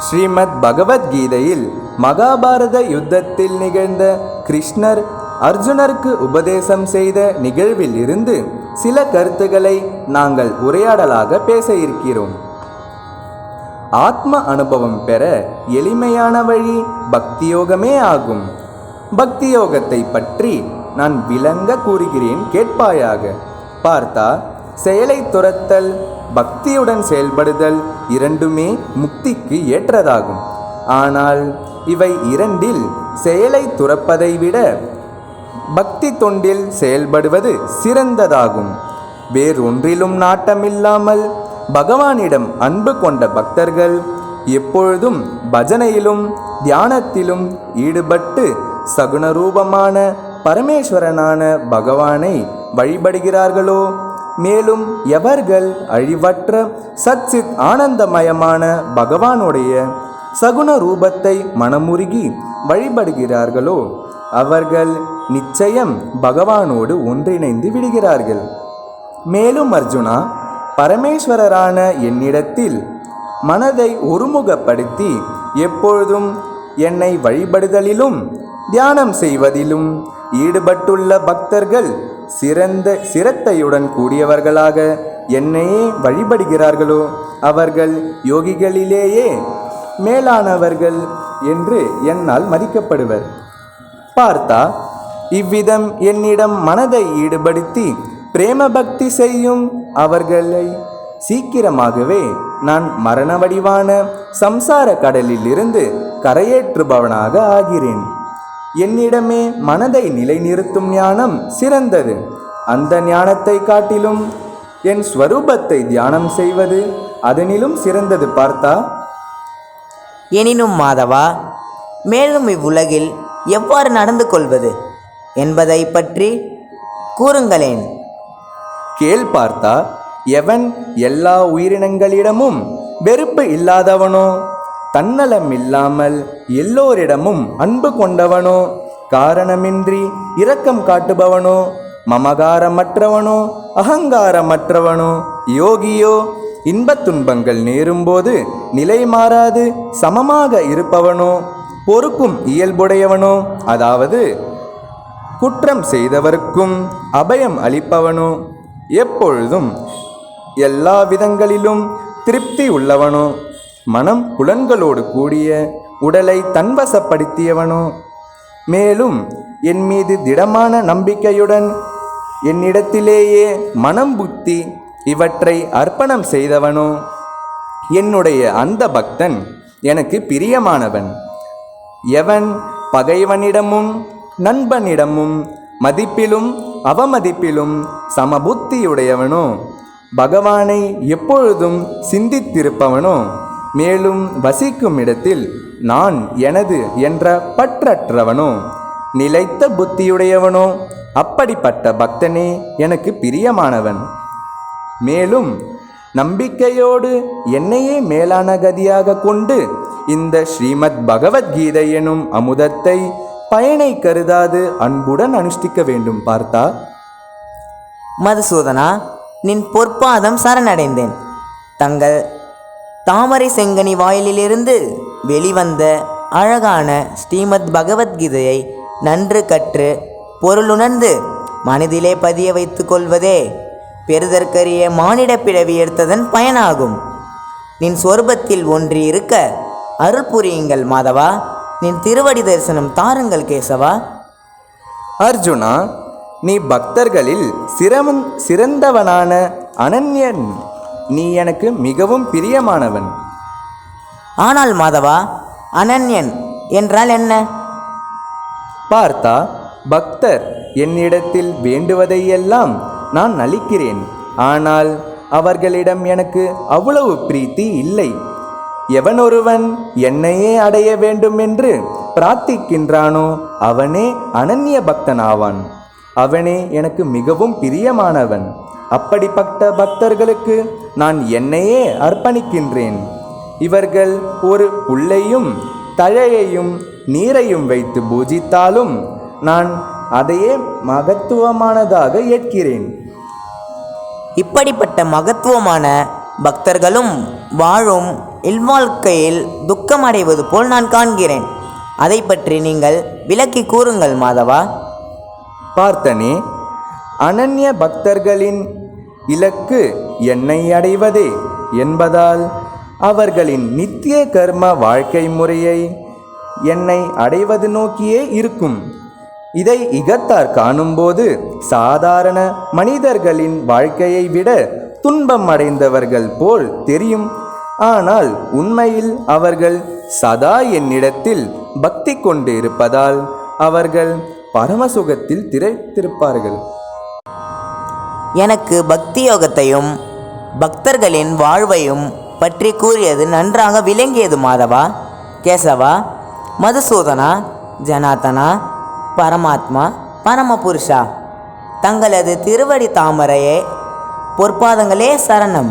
ஸ்ரீமத் பகவத்கீதையில் மகாபாரத யுத்தத்தில் நிகழ்ந்த கிருஷ்ணர் அர்ஜுனருக்கு உபதேசம் செய்த நிகழ்வில் இருந்து சில கருத்துக்களை நாங்கள் உரையாடலாக பேச இருக்கிறோம். ஆத்ம அனுபவம் பெற எளிமையான வழி பக்தியோகமே ஆகும். பக்தியோகத்தை பற்றி நான் விளங்க கூறுகிறேன், கேட்பாயாக. பார்த்தா, செயலை துறத்தல், பக்தியுடன் செயல்படுதல் இரண்டுமே முக்திக்கு ஏற்றதாகும். ஆனால் இவை இரண்டில் செயலை துறப்பதை விட பக்தி தொண்டில் செயல்படுவது சிறந்ததாகும். வேறொன்றிலும் நாட்டமில்லாமல் பகவானிடம் அன்பு கொண்ட பக்தர்கள் எப்பொழுதும் பஜனையிலும் தியானத்திலும் ஈடுபட்டு சகுணரூபமான பரமேஸ்வரனான பகவானை வழிபடுகிறார்களோ, மேலும் எவர்கள் அழிவற்ற சச்சித் ஆனந்தமயமான பகவானுடைய சகுண ரூபத்தை மனமுருகி வழிபடுகிறார்களோ, அவர்கள் நிச்சயம் பகவானோடு ஒன்றிணைந்து விடுகிறார்கள். மேலும் அர்ஜுனா, பரமேஸ்வரரான என்னிடத்தில் மனதை ஒருமுகப்படுத்தி எப்பொழுதும் என்னை வழிபடுதலிலும் தியானம் செய்வதிலும் ஈடுபட்டுள்ள பக்தர்கள் சிரத்தையுடன் கூடியவர்களாக என்னையே வழிபடுகிறார்களோ, அவர்கள் யோகிகளிலேயே மேலானவர்கள் என்று என்னால் மதிக்கப்படுவர். பார்த்தா, இவ்விதம் என்னிடம் மனதை ஈடுபடுத்தி பிரேம பக்தி செய்யும் அவர்களை சீக்கிரமாகவே நான் மரண வடிவான சம்சார கடலில் இருந்து கரையேற்றுபவனாக ஆகிறேன். என்னிடமே மனதை நிலைநிறுத்தும் ஞானம் சிறந்தது. அந்த ஞானத்தை காட்டிலும் என் ஸ்வரூபத்தை தியானம் செய்வது அதனிலும் சிறந்தது. பார்த்தா, எனினும் மாதவா, மேலும் இவ்வுலகில் எவ்வாறு நடந்து கொள்வது என்பதை பற்றி கூறுங்களேன். கேள் பார்த்தா, எவன் எல்லா உயிரினங்களிடமும் வெறுப்பு இல்லாதவனோ, தன்னலம் இல்லாமல் எல்லோரிடமும் அன்பு கொண்டவனோ, காரணமின்றி இரக்கம் காட்டுபவனோ, மமகாரமற்றவனோ அகங்காரமற்றவனோ, யோகியோ, இன்பத் துன்பங்கள் நேரும்போது நிலை மாறாது சமமாக இருப்பவனோ, பொறுக்கும் இயல்புடையவனோ, அதாவது குற்றம் செய்தவருக்கும் அபயம் அளிப்பவனோ, எப்பொழுதும் எல்லா விதங்களிலும் திருப்தி உள்ளவனோ, மனம் புலன்களோடு கூடிய உடலை தன்வசப்படுத்தியவனோ, மேலும் என் மீது திடமான நம்பிக்கையுடன் என்னிடத்திலேயே மனம் புத்தி இவற்றை அர்ப்பணம் செய்தவனோ, என்னுடைய அந்த பக்தன் எனக்கு பிரியமானவன். எவன் பகைவனிடமும் நண்பனிடமும் மதிப்பிலும் அவமதிப்பிலும் சமபுத்தியுடையவனோ, பகவானை எப்பொழுதும் சிந்தித்திருப்பவனோ, மேலும் வசிக்கும் இடத்தில் நான் எனது என்ற பற்றற்றவனோ, நிலைத்த புத்தியுடையவனோ, அப்படிப்பட்ட பக்தனே எனக்கு பிரியமானவன். மேலும் நம்பிக்கையோடு என்னையே மேலான கதியாக கொண்டு இந்த ஸ்ரீமத் பகவத்கீதை எனும் அமுதத்தை பயனை கருதாது அன்புடன் அனுஷ்டிக்க வேண்டும். பார்த்தா, மதுசூதனா, நின் பொற்பாதம் சரணடைந்தேன். தங்கள் தாமரை செங்கனி வாயிலிலிருந்து வெளிவந்த அழகான ஸ்ரீமத் பகவத்கீதையை நன்று கற்று பொருளுணர்ந்து மனதிலே பதிய வைத்து கொள்வதே பெறுதற்கரிய மானிட பிறவி எடுத்ததன் பயனாகும். நின் சொரூபத்தில் ஒன்றி இருக்க அருள் புரியுங்கள் மாதவா. நின் திருவடி தரிசனம் தாருங்கள் கேசவா. அர்ஜுனா, நீ பக்தர்களில் சிறந்தவனான அனன்யன். நீ எனக்கு மிகவும் பிரியமானவன். ஆனால் மாதவா, அனன்யன் என்றால் என்ன? பார்த்தா, பக்தர் என்னிடத்தில் வேண்டுவதையெல்லாம் நான் அளிக்கிறேன். ஆனால் அவர்களிடம் எனக்கு அவ்வளவு பிரீத்தி இல்லை. எவனொருவன் என்னையே அடைய வேண்டும் என்று பிரார்த்திக்கின்றானோ அவனே அனன்ய பக்தனாவான். அவனே எனக்கு மிகவும் பிரியமானவன். அப்படிப்பட்ட பக்தர்களுக்கு நான் என்னையே அர்ப்பணிக்கின்றேன். இவர்கள் ஒரு புல்லையும் தழையையும் நீரையும் வைத்து பூஜித்தாலும் நான் அதையே மகத்துவமானதாக ஏற்கிறேன். இப்படிப்பட்ட மகத்துவமான பக்தர்களும் வாழும் இல்வாழ்க்கையில் துக்கமடைவது போல் நான் காண்கிறேன். அதை பற்றி நீங்கள் விளக்கி கூறுங்கள் மாதவா. பார்த்தனே, அனன்ய பக்தர்களின் இலக்கு என்னை அடைவதே என்பதால் அவர்களின் நித்திய கர்ம வாழ்க்கை முறையை என்னை அடைவது நோக்கியே இருக்கும். இதை இகத்தார் காணும்போது சாதாரண மனிதர்களின் வாழ்க்கையை விட துன்பம் அடைந்தவர்கள் போல் தெரியும். ஆனால் உண்மையில் அவர்கள் சதா என்னிடத்தில் பக்தி கொண்டு இருப்பதால் அவர்கள் பரமசுகத்தில் திளைத்திருப்பார்கள். எனக்கு பக்தி யோகத்தையும் பக்தர்களின் வாழ்வையும் பற்றி கூறியது நன்றாக விளங்கியது மாதவா. கேசவா, மதுசூதனா, ஜனாதனா, பரமாத்மா, பரமபுருஷா, தங்களது திருவடி தாமரையே பொற்பாதங்களே சரணம்.